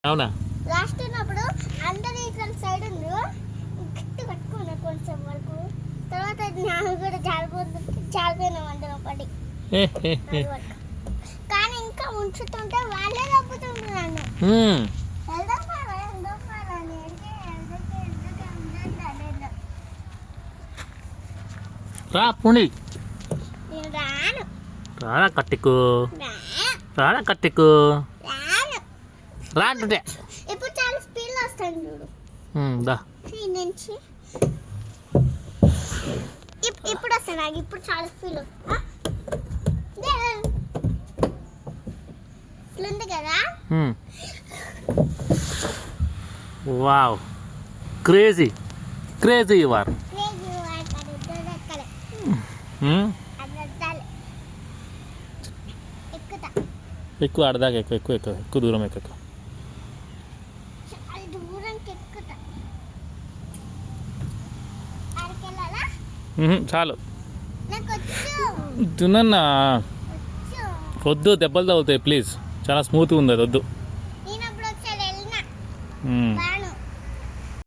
అవునా? లాస్ట్ ఉన్నప్పుడు అందరూ ఇక్కడ సైడ్ ఉంది గట్టి పట్టుకున్నా కొంచెం వరకు. తర్వాత నాకు కూడా జారిపోయినాం అందరం ఒకటి. కానీ ఇంకా ఉంచుతుంటే వాళ్ళే తప్పుతుంటున్నాను. రా పుణి నేను రాను. రారా కట్టికు, రారా కట్టికు, రా అంటే ఇప్పుడు చాలా స్పీడ్లో వస్తాను చూడు. దా నుంచి ఇప్పుడు వస్తాను నాకు. ఇప్పుడు చాలా స్పీడ్ ఇట్లుంది కదా. Wow, crazy crazy you are. ఎక్కువ ఆడదాకా ఎక్కువ ఎక్కువ ఎక్కువ ఎక్కువ దూరం ఎక్కువ. చాలు తిన్నా. వద్దు, దెబ్బలు తగులుతాయి ప్లీజ్. చాలా స్మూత్గా ఉంది అది వద్దు.